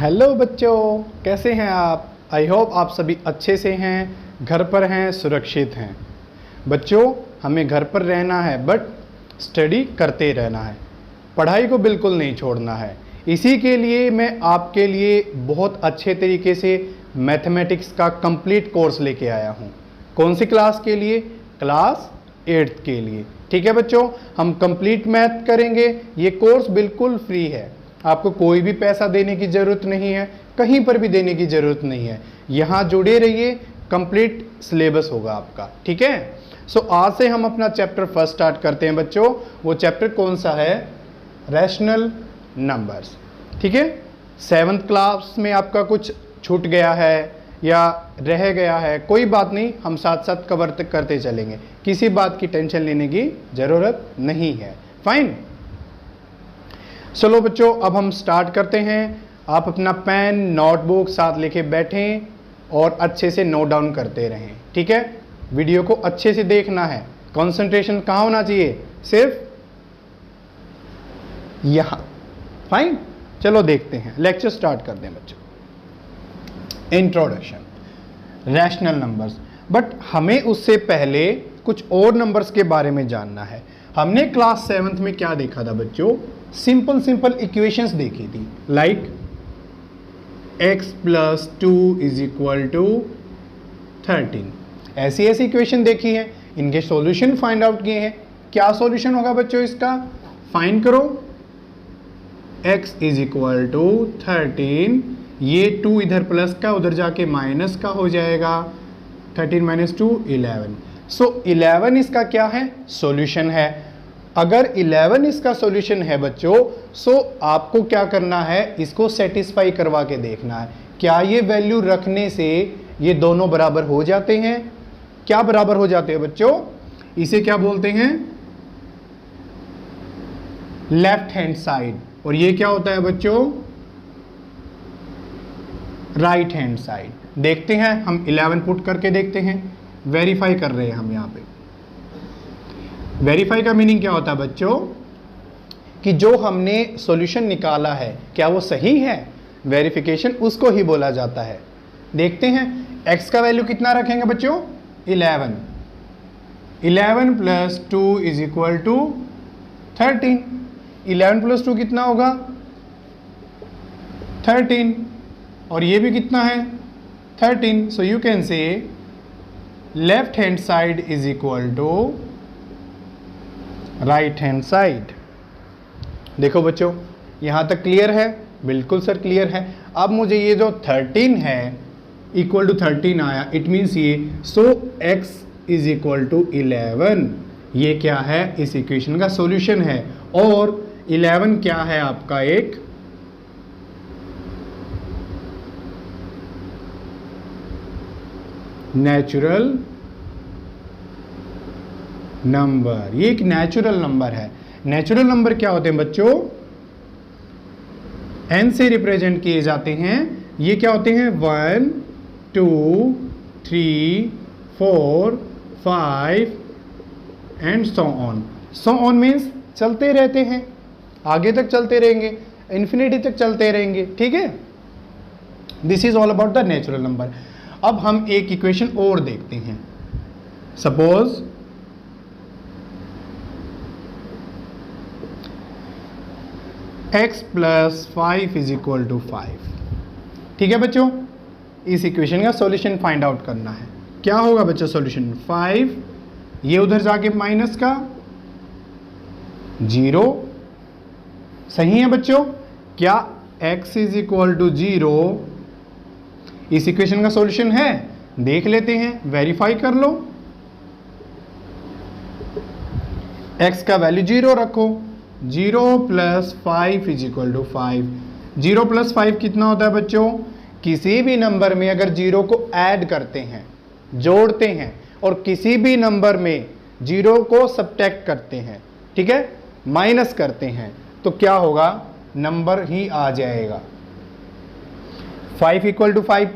Hello बच्चों, कैसे हैं आप। आई होप आप सभी अच्छे से हैं, घर पर हैं, सुरक्षित हैं। बच्चों, हमें घर पर रहना है बट स्टडी करते रहना है, पढ़ाई को बिल्कुल नहीं छोड़ना है। इसी के लिए मैं आपके लिए बहुत अच्छे तरीके से मैथमेटिक्स का कंप्लीट कोर्स लेके आया हूँ। कौन सी क्लास के लिए? क्लास 8th के लिए। ठीक है बच्चों, हम कंप्लीट मैथ करेंगे। ये कोर्स बिल्कुल फ्री है, आपको कोई भी पैसा देने की ज़रूरत नहीं है, कहीं पर भी देने की ज़रूरत नहीं है। यहाँ जुड़े रहिए, कंप्लीट सिलेबस होगा आपका। ठीक है, सो आज से हम अपना चैप्टर फर्स्ट स्टार्ट करते हैं बच्चों। वो चैप्टर कौन सा है? Rational numbers. ठीक है, 7th क्लास में आपका कुछ छूट गया है या रह गया है, कोई बात नहीं, हम साथ साथ कवर तक करते चलेंगे, किसी बात की टेंशन लेने की ज़रूरत नहीं है। फाइन, चलो बच्चों, अब हम स्टार्ट करते हैं। आप अपना पेन नोटबुक साथ लेके बैठें और अच्छे से नोट डाउन करते रहें। ठीक है, वीडियो को अच्छे से देखना है। कंसंट्रेशन कहाँ होना चाहिए? सिर्फ यहाँ। फाइन, चलो देखते हैं, लेक्चर स्टार्ट कर दें बच्चों। Introduction, rational numbers. बट हमें उससे पहले कुछ और नंबर्स के बारे में जानना है। हमने क्लास 7th में क्या देखा था बच्चों? सिंपल इक्वेशंस देखी थी, लाइक x + 2 = 13। ऐसी इक्वेशन देखी है, इनके सॉल्यूशन फाइंड आउट किए हैं। क्या सॉल्यूशन होगा बच्चों इसका? फाइंड करो। x = 13, ये 2 इधर प्लस का, उधर जाके माइनस का हो जाएगा। 13 - 2 11। सो 11 इसका क्या है? सॉल्यूशन है। अगर 11 इसका सॉल्यूशन है बच्चों, सो आपको क्या करना है? इसको सेटिस्फाई करवा के देखना है, क्या ये वैल्यू रखने से ये दोनों बराबर हो जाते हैं? क्या बराबर हो जाते हैं बच्चों? इसे क्या बोलते हैं? Left hand side. और ये क्या होता है बच्चों? Right hand side. देखते हैं, हम 11 पुट करके देखते हैं, वेरीफाई कर रहे हैं हम यहाँ पे। वेरीफाई का मीनिंग क्या होता है बच्चों? कि जो हमने सॉल्यूशन निकाला है क्या वो सही है? वेरिफिकेशन उसको ही बोला जाता है। देखते हैं, x का वैल्यू कितना रखेंगे बच्चों? 11। 11 + 2 = 13। 11 + 2 कितना होगा? 13। और ये भी कितना है? 13। So you can say left hand side = right hand side. देखो बच्चों, यहाँ तक क्लियर है? बिल्कुल सर क्लियर है। अब मुझे ये जो 13 है = 13 आया, इट मीन्स ये, सो x = 11, ये क्या है? इस इक्वेशन का सॉल्यूशन है। और 11 क्या है आपका? एक नेचुरल नंबर। ये एक नेचुरल नंबर है। नेचुरल नंबर क्या होते हैं बच्चों? n से रिप्रेजेंट किए जाते हैं। ये क्या होते हैं? 1 2 3 4 5 and so on. So on means चलते रहते हैं, आगे तक चलते रहेंगे, इन्फिनिटी तक चलते रहेंगे। ठीक है, this is all about the natural number. अब हम एक इक्वेशन और देखते हैं। Suppose x + 5 = 5। ठीक है बच्चों, इस इक्वेशन का सॉल्यूशन फाइंड आउट करना है। क्या होगा बच्चों सॉल्यूशन? 5, ये उधर जाके माइनस का 0। सही है बच्चों? क्या x = 0 इस इक्वेशन का सॉल्यूशन है? देख लेते हैं, वेरीफाई कर लो। x का वैल्यू 0 रखो। 0 + 5 = 5। 0 + 5 कितना होता है बच्चों? किसी भी नंबर में अगर 0 को ऐड करते हैं, जोड़ते हैं, और किसी भी नंबर में 0 को सब्ट्रैक्ट करते हैं, ठीक है, माइनस करते हैं, तो क्या होगा? नंबर ही आ जाएगा। 5 = 5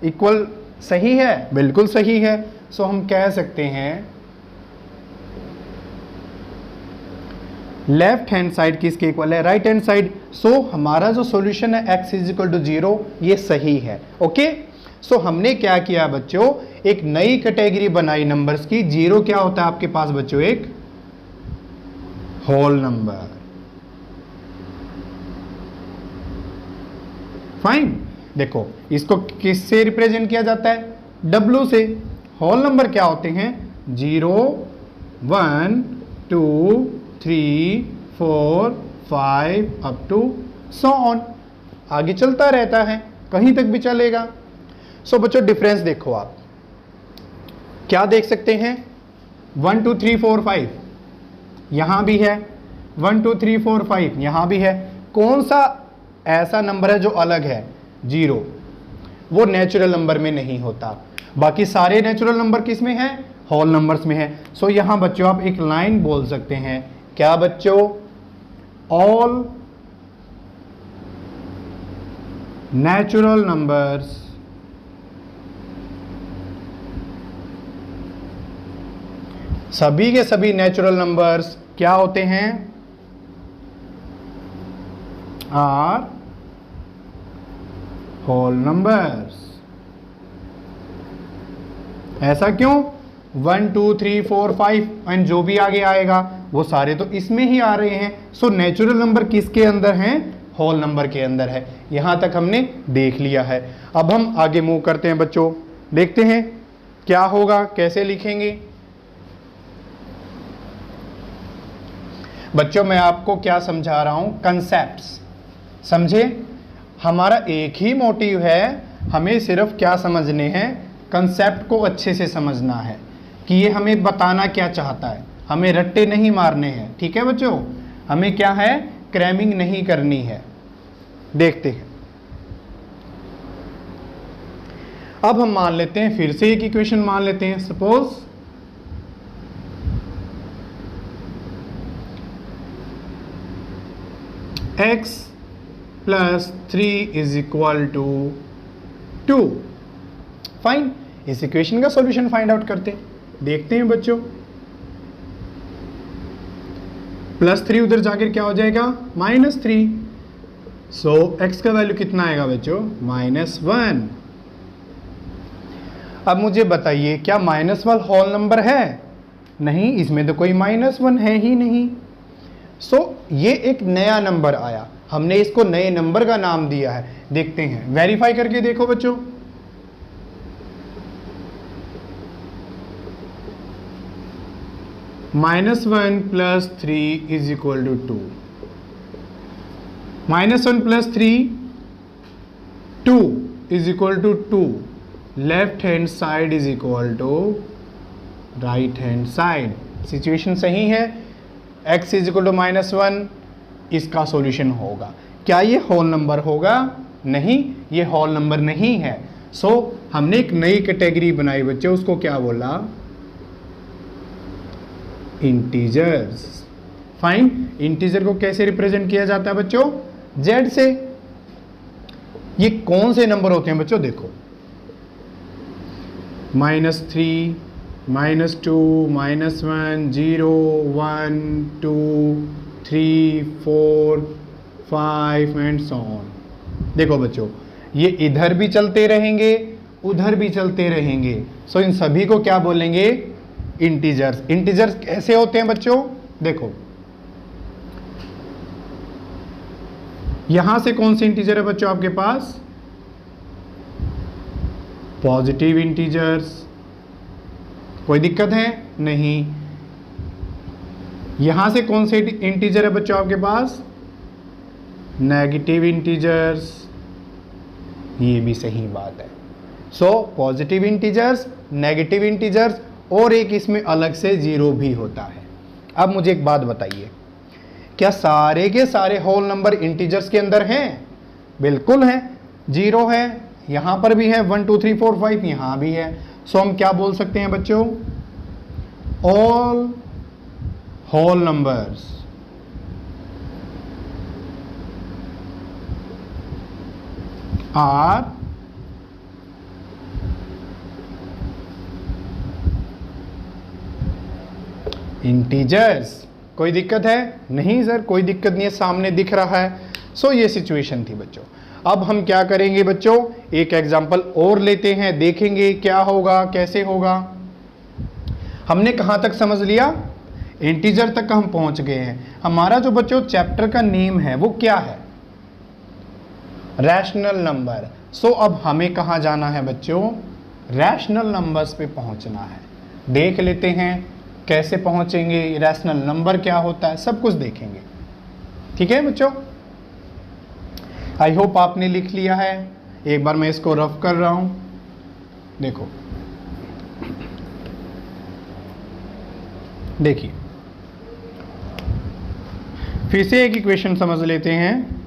इक्वल सही है? बिल्कुल सही है। सो हम कह सकते हैं लेफ्ट हैंड साइड किसके इक्वल है? Right hand side. सो हमारा जो सॉल्यूशन है x इज इक्वल टू 0 ये सही है। ओके, सो हमने क्या किया बच्चों, एक नई कैटेगरी बनाई नंबर्स की। 0 क्या होता है आपके पास बच्चों? एक होल नंबर। फाइन, देखो इसको किससे रिप्रेजेंट किया जाता है? W से। होल नंबर क्या होते हैं? 0 1 2 3 4 5 अप टू सो ऑन, आगे चलता रहता है, कहीं तक भी चलेगा। सो बच्चों डिफरेंस देखो, आप क्या देख सकते हैं? 1 2 3 4 5 यहां भी है, 1 2 3 4 5 यहां भी है। कौन सा ऐसा नंबर है जो अलग है? 0, वो नेचुरल नंबर में नहीं होता। बाकी सारे नेचुरल नंबर किस में है? होल नंबर्स में है। सो यहां बच्चों आप एक लाइन बोल सकते हैं, क्या बच्चों? ऑल नेचुरल नंबर्स सभी के सभी नेचुरल नंबर्स क्या होते हैं? Are whole numbers. ऐसा क्यों? 1 2 3 4 5 एंड जो भी आगे आएगा वो सारे तो इसमें ही आ रहे हैं। सो नेचुरल नंबर किसके अंदर हैं? होल नंबर के अंदर है। यहां तक हमने देख लिया है। अब हम आगे मूव करते हैं बच्चों, देखते हैं क्या होगा, कैसे लिखेंगे। बच्चों मैं आपको क्या समझा रहा हूं? कंसेप्ट्स समझे। हमारा एक ही मोटिव है, हमें सिर्फ क्या समझने हैं? कंसेप्ट को अच्छे से समझना है कि ये हमें बताना क्या चाहता है। हमें रट्टे नहीं मारने हैं, ठीक है बच्चों? हमें क्या है? क्रैमिंग नहीं करनी है। देखते हैं। अब हम मान लेते हैं, फिर से एक इक्वेशन मान लेते हैं। Suppose x plus 3 is equal to 2। Fine, इस इक्वेशन का सॉल्यूशन फाइंड आउट करते हैं। देखते हैं बच्चों, +3 उधर जाकर क्या हो जाएगा? -3। सो x का वैल्यू कितना आएगा बच्चों? -1। अब मुझे बताइए, क्या -1 होल नंबर है? नहीं, इसमें तो कोई -1 है ही नहीं। सो ये एक नया नंबर आया, हमने इसको नए नंबर का नाम दिया है। देखते हैं, वेरीफाई करके देखो बच्चों। -1 + 3 is equal to 2। -1 + 3 2 is equal to 2। Left hand side is equal to right hand side. Situation सही है। x इज इक्वल टू -1 इसका सॉल्यूशन होगा। क्या ये होल नंबर होगा? नहीं, ये होल नंबर नहीं है। सो हमने एक नई कैटेगरी बनाई बच्चों, उसको क्या बोला? इंटीजर्स। फाइन, इंटीजर को कैसे रिप्रेजेंट किया जाता है बच्चों? z से। ये कौन से नंबर होते हैं बच्चों? देखो, -3 -2 -1 0 1 2 3 4 5 एंड सो ऑन। देखो बच्चों, ये इधर भी चलते रहेंगे, उधर भी चलते रहेंगे। सो इन सभी को क्या बोलेंगे? इंटीजर्स। इंटीजर्स कैसे होते हैं बच्चों? देखो, यहां से कौन से इंटीजर है बच्चों आपके पास? Positive integers. कोई दिक्कत है? नहीं। यहां से कौन से इंटीजर है बच्चों आपके पास? Negative integers. ये भी सही बात है। So positive integers, negative integers, और एक इसमें अलग से 0 भी होता है। अब मुझे एक बात बताइए, क्या सारे के सारे होल नंबर इंटीजर्स के अंदर हैं? बिल्कुल हैं। 0 है, यहां पर भी है, 1 2 3 4 5 यहां भी है। सो हम क्या बोल सकते हैं बच्चों? All whole numbers are integers. कोई दिक्कत है? नहीं सर, कोई दिक्कत नहीं है, सामने दिख रहा है। सो ये सिचुएशन थी बच्चों। अब हम क्या करेंगे बच्चों, एक एग्जाम्पल और लेते हैं, देखेंगे क्या होगा, कैसे होगा। हमने कहाँ तक समझ लिया? इंटीजर तक हम पहुंच गए हैं। हमारा जो बच्चों चैप्टर का नेम है वो क्या है? Rational number. सो अब हमें कहाँ जाना है बच्चों? रैशनल नंबर्स पे पहुंचना है। देख लेते हैं कैसे पहुंचेंगे, रैशनल नंबर क्या होता है, सब कुछ देखेंगे। ठीक है बच्चों, आई होप आपने लिख लिया है। एक बार मैं इसको रफ कर रहा हूं, देखो। देखिए, फिर से एक इक्वेशन समझ लेते हैं।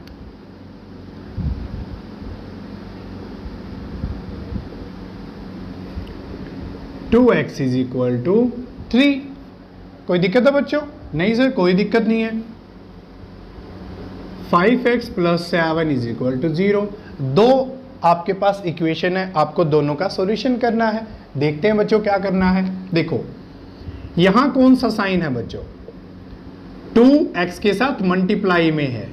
Two x is equal to 3। कोई दिक्कत है बच्चों? नहीं सर, कोई दिक्कत नहीं है। 5x plus 7 is equal to 0। दो आपके पास इक्वेशन है, आपको दोनों का सॉल्यूशन करना है। देखते हैं बच्चों क्या करना है। देखो यहां कौन सा साइन है बच्चों? 2x के साथ मल्टीप्लाई में है।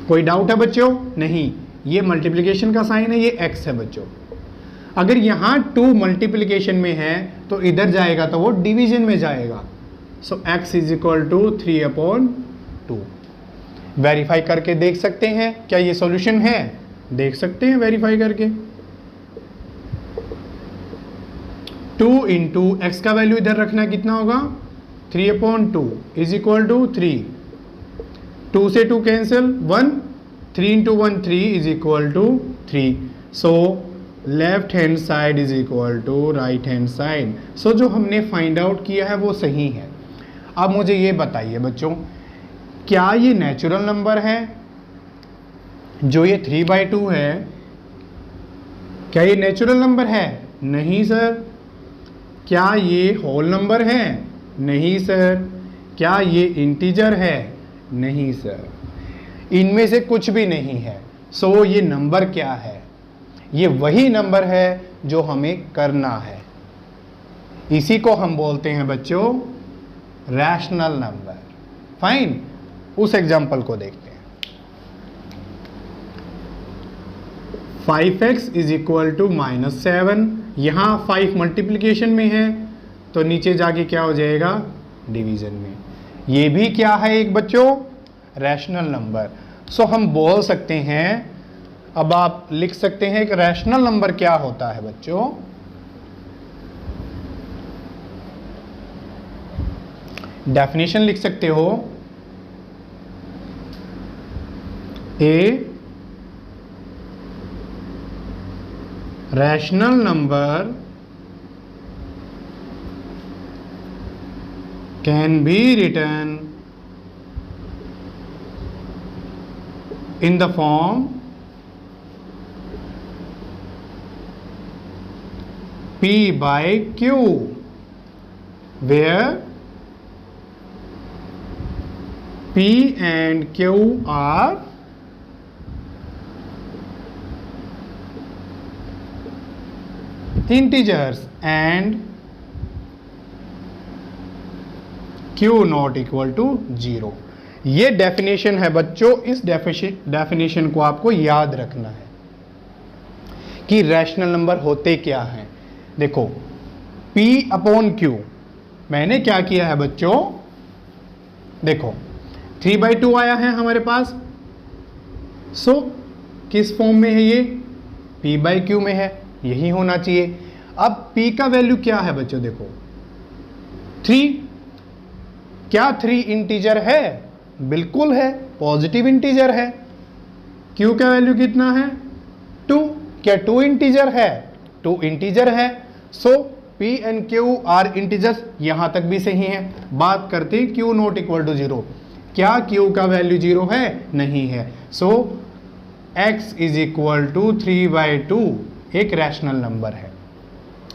कोई डाउट है बच्चों? नहीं, ये मल्टीप्लिकेशन का साइन है, ये x है बच्चों। अगर यहां 2 मल्टीप्लिकेशन में है तो इधर जाएगा तो वो डिवीजन में जाएगा। So x is equal to 3/2। Verify करके देख सकते हैं क्या ये सॉल्यूशन है? देख सकते हैं वेरीफाई करके। 2 इंटू एक्स का वैल्यू इधर रखना, कितना होगा? 3/2 इज इक्वल टू 3। 2 से 2 cancel, 1। 3 into 1 3 is equal to 3। So left hand side is equal to right hand side. So जो हमने फाइंड आउट किया है वो सही है। अब मुझे ये बताइए बच्चों, क्या ये नेचुरल नंबर है? जो ये 3/2 है, क्या ये नेचुरल नंबर है? नहीं सर। क्या ये होल नंबर है? नहीं सर। क्या ये इंटीजर है? नहीं सर। इनमें से कुछ भी नहीं है। सो ये नंबर क्या है? ये वही नंबर है जो हमें करना है। इसी को हम बोलते हैं बच्चों रैशनल नंबर। फाइन, उस एग्जांपल को देखते हैं। 5x is equal to -7। यहां 5 मल्टीप्लिकेशन में है तो नीचे जाके क्या हो जाएगा? डिवीजन में। ये भी क्या है एक बच्चों? Rational number. सो हम बोल सकते हैं, अब आप लिख सकते हैं कि रैशनल नंबर क्या होता है बच्चों? डेफिनेशन लिख सकते हो, a rational number can be written in the form P by Q, where P and Q are integers and Q not equal to 0। ये डेफिनेशन है बच्चों। इस डेफिनेशन को आपको याद रखना है कि रैशनल नंबर होते क्या हैं। देखो P/Q, मैंने क्या किया है बच्चों? देखो 3/2 आया है हमारे पास। सो किस फॉर्म में है ये? P/Q में है, यही होना चाहिए। अब P का वैल्यू क्या है बच्चों? देखो 3। क्या 3 इंटीजर है? बिल्कुल है, पॉजिटिव इंटीजर है। Q का वैल्यू कितना है? 2। क्या 2 इंटीजर है? 2 इंटीजर है। So P and Q are integers, यहां तक भी सही है। बात करते हैं Q नॉट इक्वल टू 0। क्या Q का वैल्यू 0 है? नहीं है। सो X इज इक्वल टू 3/2 एक रैशनल नंबर है।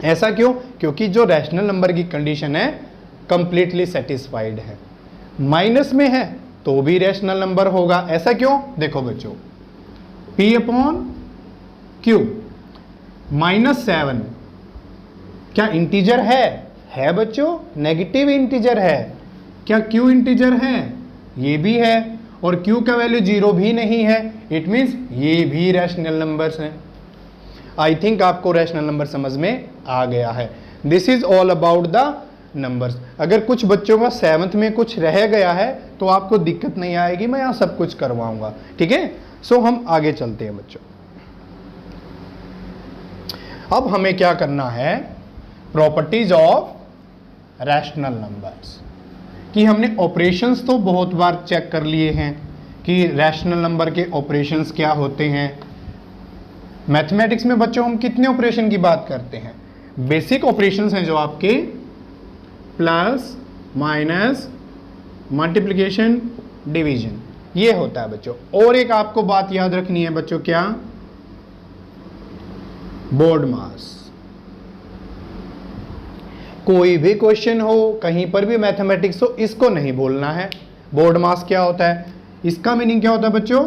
ऐसा क्यों? क्योंकि जो रैशनल नंबर की कंडीशन है कंप्लीटली सेटिस्फाइड है। माइनस में है तो भी रैशनल नंबर होगा। ऐसा क्यों? देखो बच्चों P/Q -7 क्या इंटीजर है? है बच्चों, नेगेटिव इंटीजर है। क्या क्यू इंटीजर है? ये भी है, और क्यू का वैल्यू 0 भी नहीं है, इट मीन्स ये भी रैशनल नंबर्स हैं। आई थिंक आपको रैशनल नंबर समझ में आ गया है। This is all about the numbers. अगर कुछ बच्चों का 7th में कुछ रह गया है तो आपको दिक्कत नहीं आएगी, मैं यहाँ सब कुछ करवाऊंगा, ठीक है। सो हम आगे चलते हैं बच्चों। अब हमें क्या करना है, प्रॉपर्टीज ऑफ रैशनल नंबर्स। कि हमने ऑपरेशंस तो बहुत बार चेक कर लिए हैं कि रैशनल नंबर के ऑपरेशंस क्या होते हैं। मैथमेटिक्स में बच्चों हम कितने ऑपरेशन की बात करते हैं? बेसिक ऑपरेशंस हैं जो आपके प्लस, माइनस, मल्टीप्लिकेशन, डिवीजन, ये होता है बच्चों। और एक आपको बात याद रखनी है बच्चों, क्या? बोर्ड मास। कोई भी क्वेश्चन हो, कहीं पर भी मैथमेटिक्स हो, इसको नहीं बोलना है। बोर्ड मास क्या होता है? इसका मीनिंग क्या होता है बच्चों?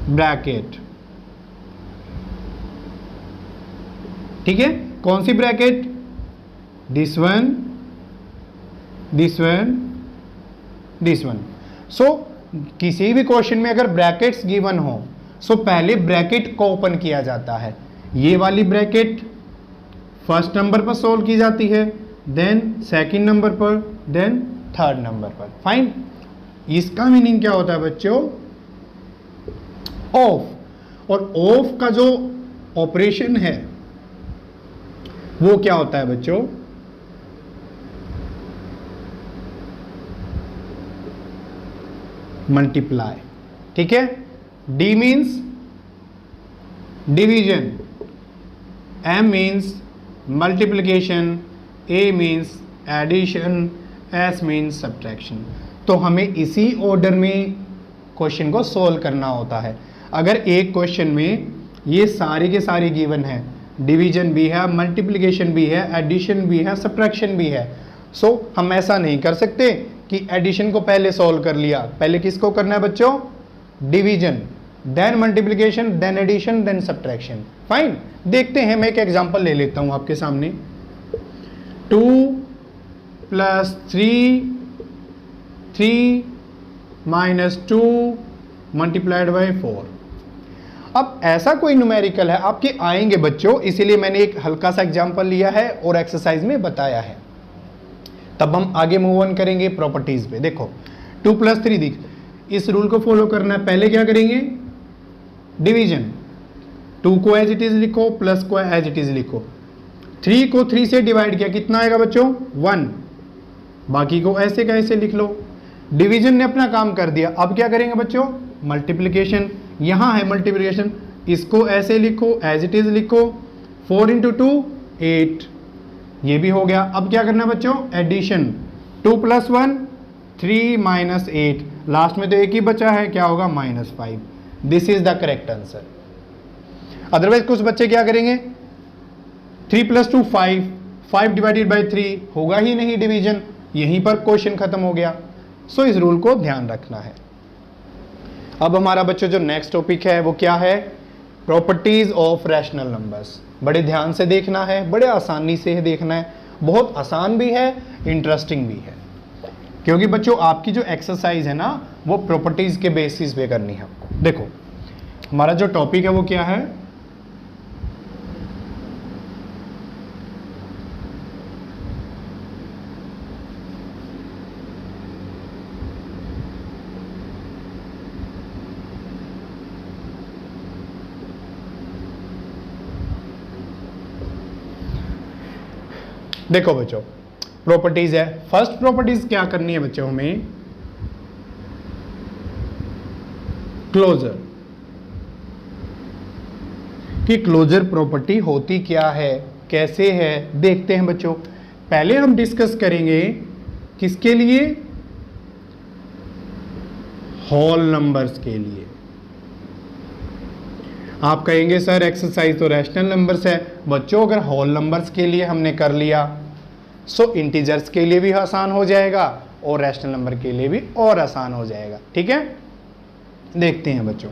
ब्रैकेट, ठीक है। कौन सी bracket? This one, this one, this one. So किसी भी क्वेश्चन में अगर ब्रैकेट्स गिवन हो, सो पहले ब्रैकेट को ओपन किया जाता है। ये वाली ब्रैकेट फर्स्ट नंबर पर सोल्व की जाती है, देन सेकंड नंबर पर, देन थर्ड नंबर पर। फाइन। इसका मीनिंग क्या होता है बच्चों? ऑफ। और ऑफ का जो ऑपरेशन है वो क्या होता है बच्चों? मल्टीप्लाई, ठीक है। D means division, M means multiplication, A means addition, S means subtraction. तो हमें इसी ऑर्डर में क्वेश्चन को सोल्व करना होता है। अगर एक क्वेश्चन में ये सारी के सारी गिवन है, डिवीजन भी है, मल्टीप्लिकेशन भी है, एडिशन भी है, सब्ट्रैक्शन भी है, सो हम ऐसा नहीं कर सकते कि एडिशन को पहले सॉल्व कर लिया। पहले किसको करना है बच्चों? Division, then multiplication, then addition, then subtraction. Fine. देखते हैं, मैं एक एग्जांपल ले लेता हूं आपके सामने। 2 + 3 - 2 × 4। अब ऐसा कोई न्यूमेरिकल है, आपके आएंगे बच्चों, इसीलिए मैंने एक हल्का सा एग्जांपल लिया है और एक्सरसाइज में बताया है। तब हम आगे मूव ऑन करेंगे प्रॉपर्टीज पे। देखो 2 + 3 दिख, इस रूल को फॉलो करना है। पहले क्या करेंगे? डिवीजन। 2 को एज इट इज लिखो, प्लस को एज इट इज लिखो। 3 को 3 से डिवाइड किया, कितना आएगा बच्चों? 1। बाकी को ऐसे का ऐसे लिख लो। डिवीजन ने अपना काम कर दिया। अब क्या करेंगे बच्चों? मल्टीप्लिकेशन। यहां है मल्टीप्लिकेशन, इसको ऐसे लिखो, एज इट इज लिखो। 4 × 2 8, ये भी हो गया। अब क्या करना है बच्चों? एडिशन। 2 + 1 3 - 8, लास्ट में तो एक ही बचा है, क्या होगा? -5। This is the correct answer. Otherwise कुछ बच्चे क्या करेंगे? 3 + 2 5, 5 / 3 होगा ही नहीं डिवीजन, यहीं पर क्वेश्चन खत्म हो गया। सो इस रूल को ध्यान रखना है। अब हमारा बच्चों जो नेक्स्ट टॉपिक है वो क्या है? Properties of rational numbers. बड़े ध्यान से देखना है, बड़े आसानी से देखना है। बहुत आसान भी है, इंटरेस्टिंग भी है, क्योंकि बच्चों आपकी जो एक्सरसाइज है ना वो प्रॉपर्टीज के बेसिस पे करनी है आपको। देखो हमारा जो टॉपिक है वो क्या है? देखो बच्चों प्रॉपर्टीज है। फर्स्ट प्रॉपर्टीज क्या करनी है बच्चों हमें? क्लोजर। कि क्लोजर प्रॉपर्टी होती क्या है, कैसे है, देखते हैं बच्चों। पहले हम डिस्कस करेंगे किसके लिए? होल नंबर्स के लिए। आप कहेंगे सर एक्सरसाइज तो रैशनल नंबर्स है। बच्चों अगर होल नंबर्स के लिए हमने कर लिया सो इंटीजर्स के लिए भी आसान हो जाएगा और रैशनल नंबर के लिए भी और आसान हो जाएगा। ठीक है, देखते हैं बच्चों।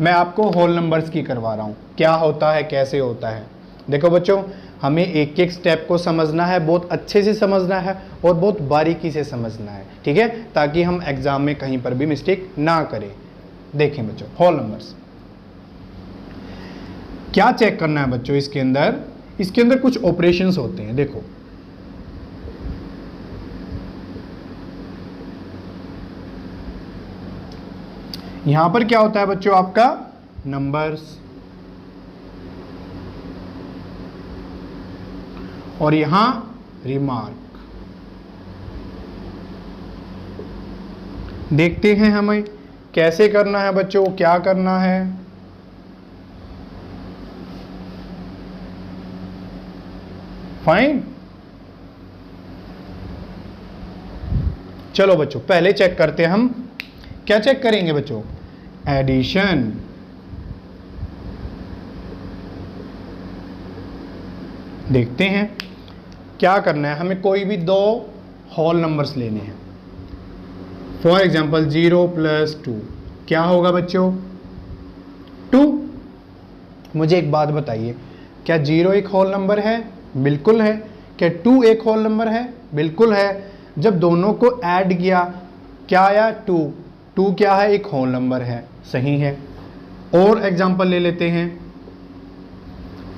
मैं आपको होल नंबर्स की करवा रहा हूं, क्या होता है कैसे होता है। देखो बच्चों हमें एक एक स्टेप को समझना है, बहुत अच्छे से समझना है और बहुत बारीकी से समझना है, ठीक है, ताकि हम एग्जाम में कहीं पर भी मिस्टेक ना करें। देखें बच्चों, होल नंबर्स क्या चेक करना है बच्चों, इसके अंदर कुछ ऑपरेशंस होते हैं। देखो, यहां पर क्या होता है बच्चों, आपका नंबर्स, और यहां रिमार्क। देखते हैं हमें कैसे करना है बच्चों, क्या करना है। फाइन, चलो बच्चों पहले चेक करते हैं हम। क्या चेक करेंगे बच्चों, एडिशन। देखते हैं क्या करना है, हमें कोई भी दो होल नंबर्स लेने हैं। फॉर एग्जाम्पल 0 + 2 क्या होगा बच्चों, 2। मुझे एक बात बताइए, क्या 0 एक होल नंबर है? बिल्कुल है। क्या 2 एक होल नंबर है? बिल्कुल है। जब दोनों को ऐड किया क्या आया, 2। 2 क्या है, एक होल नंबर है, सही है। और एग्जाम्पल ले लेते हैं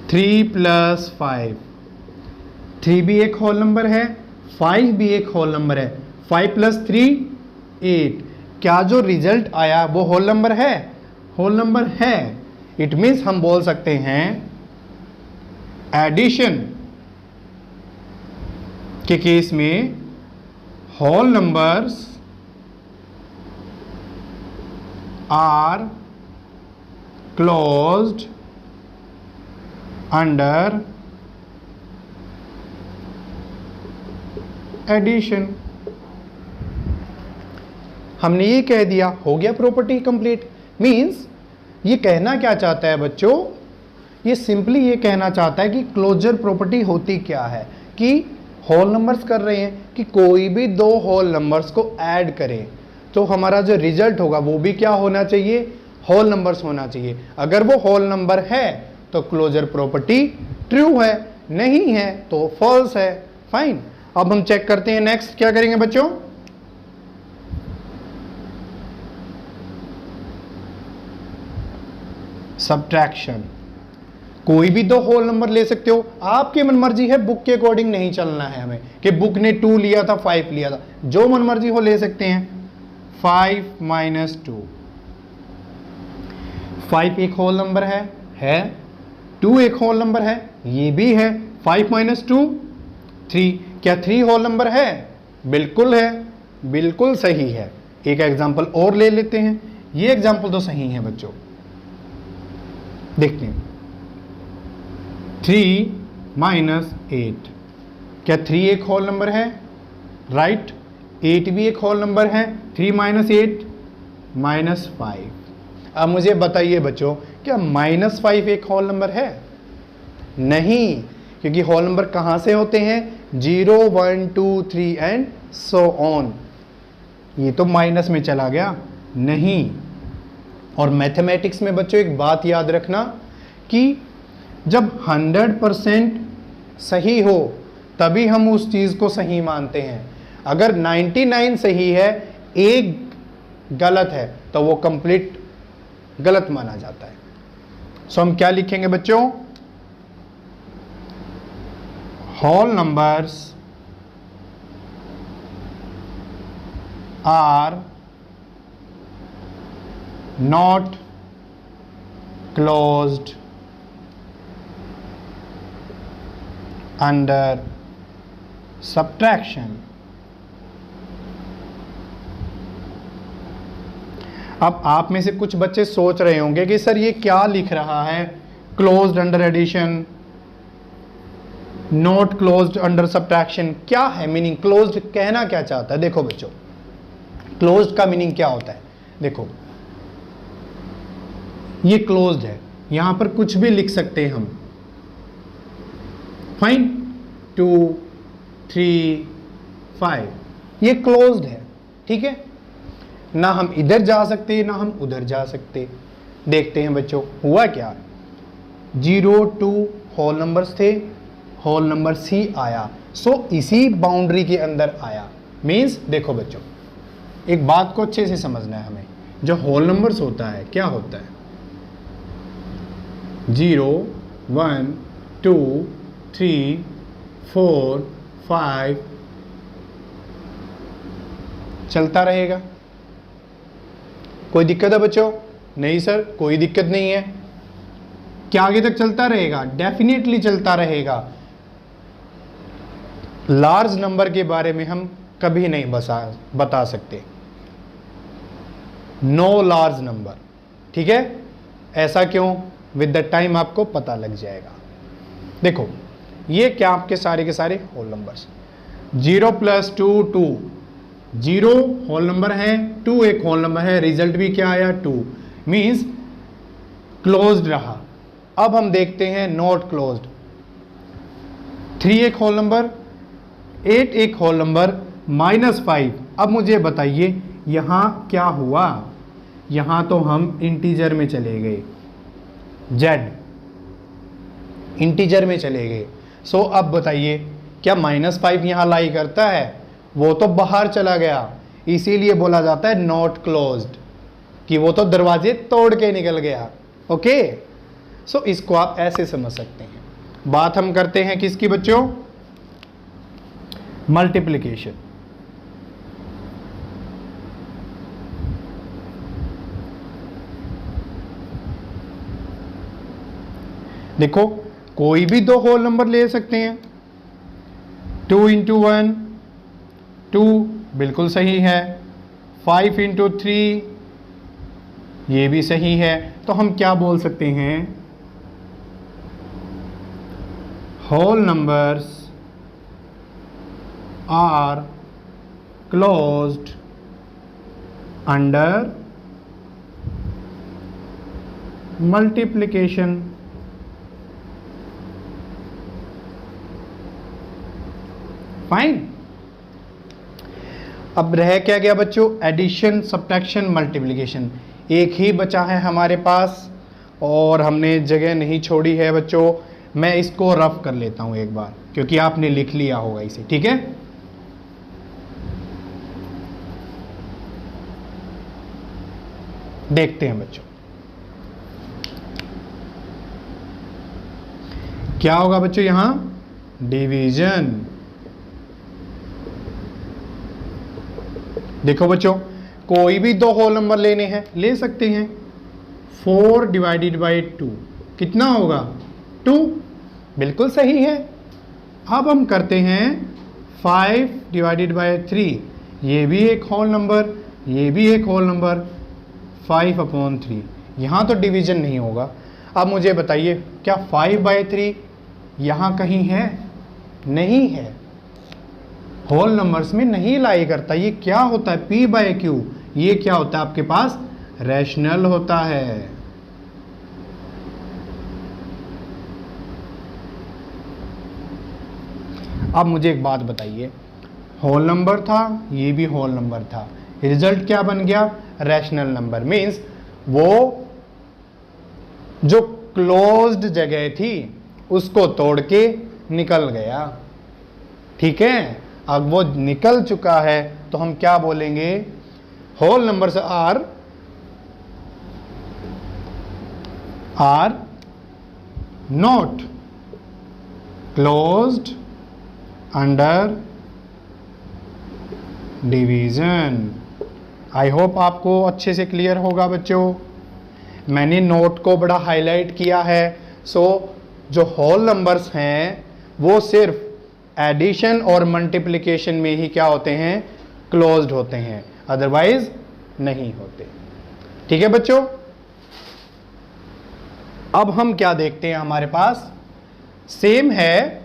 3 + 5। 3 भी एक होल नंबर है, 5 भी एक होल नंबर है। 5 + 3 8। क्या जो रिजल्ट आया वो होल नंबर है? होल नंबर है। इट मीन्स हम बोल सकते हैं एडिशन के केस में whole numbers are closed under addition. हमने ये कह दिया, हो गया प्रॉपर्टी कंप्लीट। मींस ये कहना क्या चाहता है बच्चों, ये सिंपली ये कहना चाहता है कि क्लोजर प्रॉपर्टी होती क्या है, कि होल नंबर्स कर रहे हैं कि कोई भी दो होल नंबर्स को ऐड करें तो हमारा जो रिजल्ट होगा वो भी क्या होना चाहिए, होल नंबर्स होना चाहिए। अगर वो होल नंबर है तो क्लोजर प्रॉपर्टी ट्रू है, नहीं है तो फॉल्स है। फाइन, अब हम चेक करते हैं नेक्स्ट क्या करेंगे बच्चों। सब्ट्रैक्शन। कोई भी दो होल नंबर ले सकते हो, आपकी मनमर्जी है, बुक के अकॉर्डिंग नहीं चलना है हमें कि बुक ने 2 लिया था 5 लिया था, जो मनमर्जी हो ले सकते हैं। 5 - 2, 5 एक होल नंबर है। 2 एक होल नंबर है, ये भी है। 5 - 2 3। क्या 3 होल नंबर है? बिल्कुल है, बिल्कुल सही है। एक एग्जांपल और ले लेते हैं, ये एग्जांपल तो सही है बच्चों। देखते हैं 3 - 8। क्या 3 एक होल नंबर है? राइट। 8 भी एक होल नंबर है। 3 - 8 -5। अब मुझे बताइए बच्चों, क्या -5 एक होल नंबर है? नहीं, क्योंकि होल नंबर कहाँ से होते हैं, 0 1 2 3 एंड सो ऑन। ये तो माइनस में चला गया, नहीं। और मैथमेटिक्स में बच्चों एक बात याद रखना कि जब 100% सही हो तभी हम उस चीज़ को सही मानते हैं। अगर 99 सही है, एक गलत है, तो वो कंप्लीट गलत माना जाता है। सो हम क्या लिखेंगे बच्चों, whole numbers are not closed under subtraction. अब आप में से कुछ बच्चे सोच रहे होंगे कि सर ये क्या लिख रहा है, closed under addition, not closed under subtraction, क्या है मीनिंग, क्लोज्ड कहना क्या चाहता है। देखो बच्चों, क्लोज्ड का मीनिंग क्या होता है, देखो ये क्लोज्ड है, यहां पर कुछ भी लिख सकते हैं हम। फाइन, 2 3 5, ये क्लोज्ड है, ठीक है। ना हम इधर जा सकते ना हम उधर जा सकते। देखते हैं बच्चों हुआ क्या। 0 2 होल नंबर्स थे, होल नंबर सी आया। सो इसी बाउंड्री के अंदर आया। मीन्स देखो बच्चों, एक बात को अच्छे से समझना है हमें। जो होल नंबर्स होता है क्या होता है? 0 1 2 3 4 5 चलता रहेगा। कोई दिक्कत है बच्चों? नहीं सर, कोई दिक्कत नहीं है। क्या आगे तक चलता रहेगा? डेफिनेटली चलता रहेगा। लार्ज नंबर के बारे में हम कभी नहीं बता सकते। नो लार्ज नंबर, ठीक है? ऐसा क्यों? विद द टाइम आपको पता लग जाएगा। देखो, ये क्या आपके सारे के सारे होल नंबर्स। 0 + 2 2, 0 होल नंबर है, 2 एक होल नंबर है, रिजल्ट भी क्या आया? 2। मीन्स क्लोज्ड रहा। अब हम देखते हैं नॉट क्लोज्ड। 3 एक होल नंबर, 8 एक होल नंबर, -5। अब मुझे बताइए यहां क्या हुआ? यहां तो हम इंटीजर में चले गए, z इंटीजर में चले गए। सो अब बताइए क्या -5 यहां लाई करता है? वो तो बाहर चला गया, इसीलिए बोला जाता है नॉट क्लोज्ड, कि वो तो दरवाजे तोड़ के निकल गया। ओके, सो इसको आप ऐसे समझ सकते हैं। बात हम करते हैं किसकी बच्चों? मल्टीप्लिकेशन। देखो, कोई भी दो होल नंबर ले सकते हैं। 2 × 1 2 बिल्कुल सही है। 5 × 3 ये भी सही है। तो हम क्या बोल सकते हैं? Whole numbers are closed under multiplication. Fine. अब रह क्या गया बच्चों? Addition, subtraction, multiplication. एक ही बचा है हमारे पास और हमने जगह नहीं छोड़ी है बच्चों। मैं इसको रफ कर लेता हूं एक बार, क्योंकि आपने लिख लिया होगा इसे, ठीक है? देखते हैं बच्चों क्या होगा बच्चों। यहां डिवीजन। देखो बच्चों, कोई भी दो होल नंबर लेने हैं, ले सकते हैं। 4 ÷ 2 कितना होगा? 2। बिल्कुल सही है। अब हम करते हैं 5 ÷ 3, ये भी एक होल नंबर, ये भी एक होल नंबर। 5/3, यहाँ तो डिवीजन नहीं होगा। अब मुझे बताइए, क्या 5/3 यहाँ कहीं है? नहीं है, होल नंबर्स में नहीं लाई करता। ये क्या होता है? P/Q। ये क्या होता है आपके पास? रैशनल होता है। अब मुझे एक बात बताइए, होल नंबर था, ये भी होल नंबर था, रिजल्ट क्या बन गया? Rational number. मीन्स वो जो क्लोज्ड जगह थी उसको तोड़ के निकल गया, ठीक है? अब वो निकल चुका है तो हम क्या बोलेंगे? Whole numbers are not closed under division. I hope आपको अच्छे से क्लियर होगा बच्चों। मैंने नोट को बड़ा हाईलाइट किया है। सो जो होल नंबर्स हैं वो सिर्फ एडिशन और मल्टीप्लिकेशन में ही क्या होते हैं? क्लोज्ड होते हैं, अदरवाइज नहीं होते। ठीक है बच्चों? अब हम क्या देखते हैं, हमारे पास सेम है,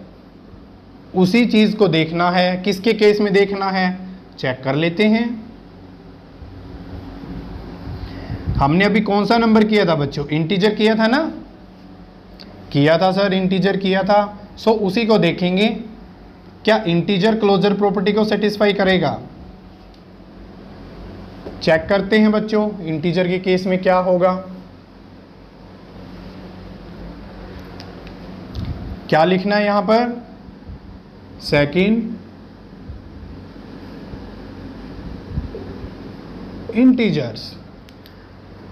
उसी चीज को देखना है। किसके केस में देखना है? चेक कर लेते हैं। हमने अभी कौन सा नंबर किया था बच्चों? इंटीजर किया था ना? किया था सर, इंटीजर किया था। सो उसी को देखेंगे, क्या इंटीजर क्लोजर प्रॉपर्टी को सेटिस्फाई करेगा? चेक करते हैं बच्चों, इंटीजर के केस में क्या होगा। क्या लिखना है यहां पर? Second integers.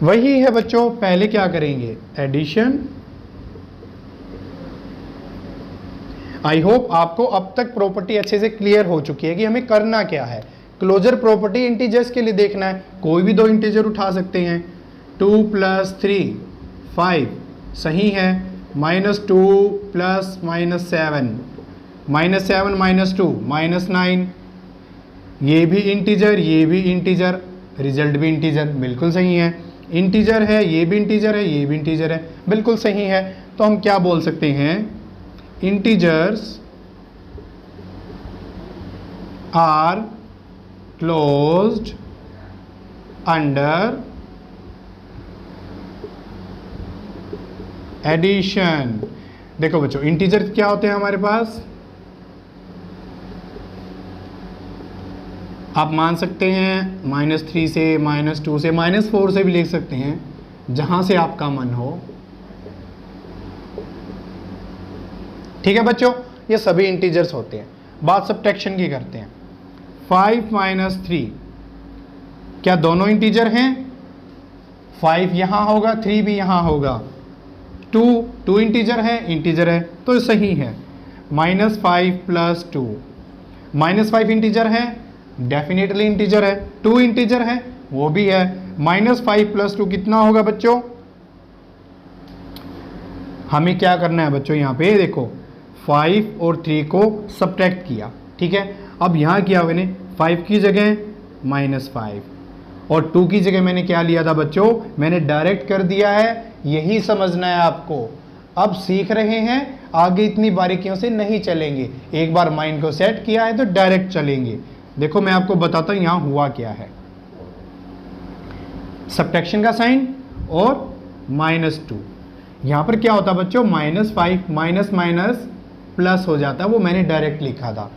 वही है बच्चों, पहले क्या करेंगे? एडिशन। आई होप आपको अब तक प्रॉपर्टी अच्छे से क्लियर हो चुकी है कि हमें करना क्या है। क्लोजर प्रॉपर्टी इंटीजर्स के लिए देखना है, कोई भी दो इंटीजर उठा सकते हैं। 2 + 3 5 सही है। -2 + -7 -7 -2 -9, ये भी इंटीजर, ये भी इंटीजर, रिजल्ट भी इंटीजर, बिल्कुल सही है। इंटीजर है, ये भी इंटीजर है, ये भी इंटीजर है, बिल्कुल सही है। तो हम क्या बोल सकते हैं? Integers are closed under addition. देखो बच्चों, इंटीजर क्या होते हैं हमारे पास? आप मान सकते हैं -3 से, -2 से, -4 से भी लिख सकते हैं, जहां से आपका मन हो। ठीक है बच्चों, ये सभी इंटीजर्स होते हैं। बात सब्ट्रैक्शन की करते हैं। 5 - 3 क्या दोनों इंटीजर हैं? 5 यहां होगा, 3 भी यहां होगा। 2 इंटीजर है, इंटीजर है, तो सही है। -5 + 2 -5 इंटीजर है, डेफिनेटली इंटीजर है। 2 इंटीजर है, वो भी है। -5 + 2 कितना होगा बच्चों? हमें क्या करना है बच्चों? यहाँ पे देखो, 5 और 3 को सब्ट्रैक्ट किया, ठीक है। अब यहाँ किया मैंने 5 की जगह -5 और 2 की जगह मैंने क्या लिया था बच्चों? मैंने डायरेक्ट कर दिया है। यही समझना है आपको। अब सीख रहे हैं, आगे इतनी बारीकियों से नहीं चलेंगे। एक बार माइंड को सेट किया है तो डायरेक्ट चलेंगे। देखो मैं आपको बताता हूं यहां हुआ क्या है। सब्ट्रैक्शन का साइन और -2, यहां पर क्या होता बच्चों? -5 माइनस माइनस प्लस हो जाता है, वो मैंने डायरेक्ट लिखा था।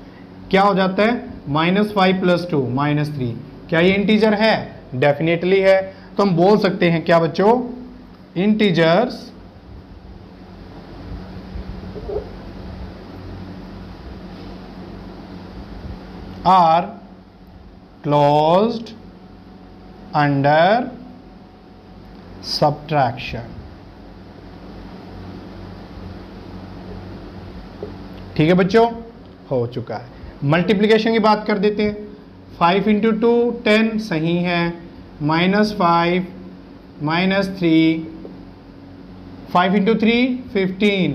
क्या हो जाता है? -5 + 2 -3। क्या ये इंटीजर है? डेफिनेटली है। तो हम बोल सकते हैं क्या बच्चों? Integers are closed under subtraction. ठीक है बच्चों, हो चुका है। मल्टीप्लिकेशन की बात कर देते हैं। 5 × 2 10 सही है। -5 -3 5 × 3 15।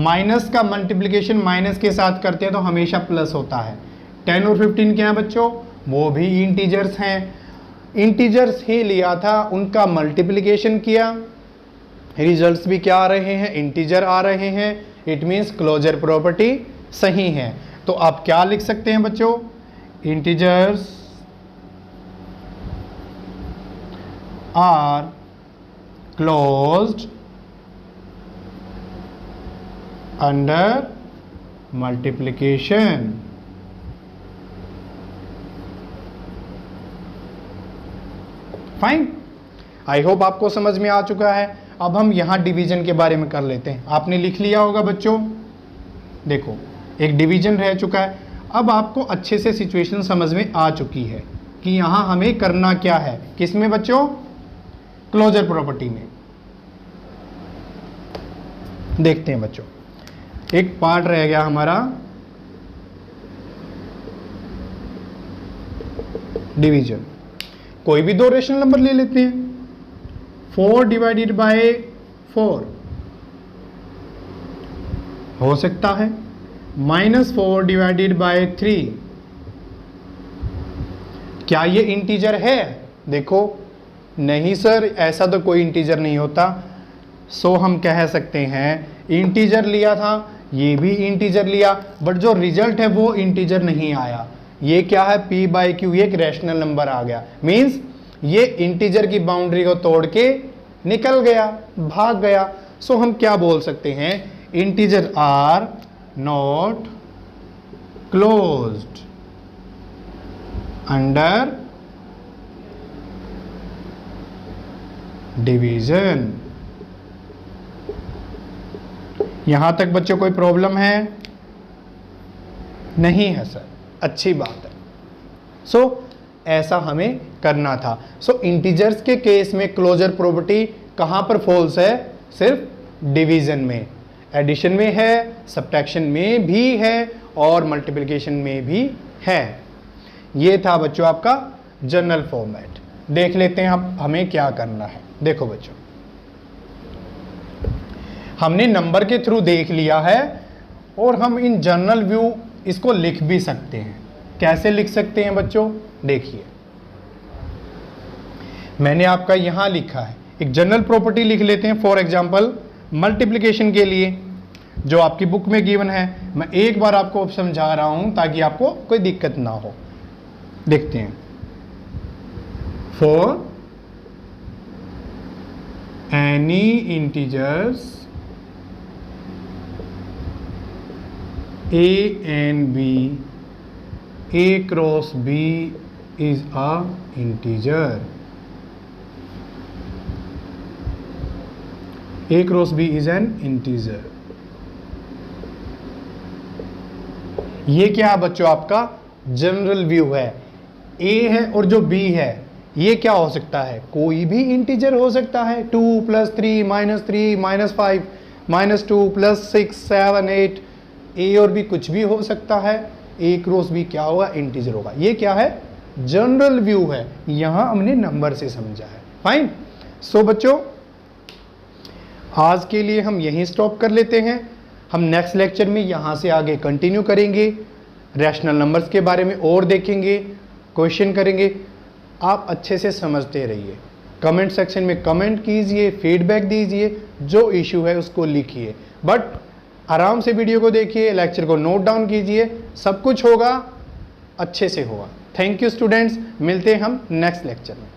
माइनस का मल्टीप्लिकेशन माइनस के साथ करते हैं तो हमेशा प्लस होता है। 10 और 15 क्या है बच्चों? वो भी इंटीजर्स हैं। इंटीजर्स ही लिया था, उनका मल्टीप्लिकेशन किया, रिजल्ट्स भी क्या आ रहे हैं? इंटीजर आ रहे हैं। इट मीन्स क्लोजर प्रॉपर्टी सही है। तो आप क्या लिख सकते हैं बच्चों? Integers are closed under multiplication. Fine, I hope आपको समझ में आ चुका है। अब हम यहां डिवीजन के बारे में कर लेते हैं। आपने लिख लिया होगा बच्चों, देखो एक डिवीजन रह चुका है। अब आपको अच्छे से सिचुएशन समझ में आ चुकी है कि यहां हमें करना क्या है। किसमें बच्चों? क्लोजर प्रॉपर्टी में। देखते हैं बच्चों, एक पार्ट रह गया हमारा डिवीजन। कोई भी दो रेशनल नंबर ले लेते हैं। 4 / 4 हो सकता है। -4 / 3 क्या ये इंटीजर है? देखो नहीं सर, ऐसा तो कोई इंटीजर नहीं होता। सो हम कह सकते हैं इंटीजर लिया था, ये भी इंटीजर लिया, बट जो रिजल्ट है वो इंटीजर नहीं आया। ये क्या है? P/Q, ये एक रैशनल नंबर आ गया। मीन्स ये इंटीजर की बाउंड्री को तोड़ के निकल गया, भाग गया। सो हम क्या बोल सकते हैं? Integer are not closed under division. यहाँ तक बच्चों कोई प्रॉब्लम है? नहीं है सर, अच्छी बात है। सो ऐसा हमें करना था। सो इंटीजर्स के केस में क्लोजर प्रॉपर्टी कहाँ पर फॉल्स है? सिर्फ डिवीजन में। एडिशन में है, सब्ट्रैक्शन में भी है और मल्टीप्लिकेशन में भी है। ये था बच्चों आपका जनरल फॉर्मेट। देख लेते हैं अब हमें क्या करना है। देखो बच्चों, हमने नंबर के थ्रू देख लिया है और हम इन जनरल व्यू इसको लिख भी सकते हैं। कैसे लिख सकते हैं बच्चों? देखिए, मैंने आपका यहां लिखा है, एक जनरल प्रॉपर्टी लिख लेते हैं। फॉर एग्जांपल मल्टीप्लिकेशन के लिए जो आपकी बुक में गिवन है, मैं एक बार आपको समझा रहा हूं ताकि आपको कोई दिक्कत ना हो। देखते हैं, for any integers a and b, a cross b is a integer. A cross b is an integer. ये क्या है बच्चों? आपका जनरल व्यू है। a है और जो b है ये क्या हो सकता है? कोई भी इंटीजर हो सकता है। 2 + 3 -3 -5 -2 + 6 7 8, ए और बी कुछ भी हो सकता है। ए क्रॉस बी क्या होगा? इंटीजर होगा। ये क्या है? जनरल व्यू है। यहां हमने नंबर से समझा है। फाइन। सो बच्चों, आज के लिए हम यहीं स्टॉप कर लेते हैं। हम नेक्स्ट लेक्चर में यहां से आगे कंटिन्यू करेंगे, रैशनल नंबर्स के बारे में और देखेंगे, क्वेश्चन करेंगे। आप अच्छे से समझते रहिए। कमेंट सेक्शन में कमेंट कीजिए, फीडबैक दीजिए, जो इशू है उसको लिखिए, बट आराम से वीडियो को देखिए, लेक्चर को नोट डाउन कीजिए। सब कुछ होगा, अच्छे से होगा। थैंक यू स्टूडेंट्स, मिलते हैं हम नेक्स्ट लेक्चर में।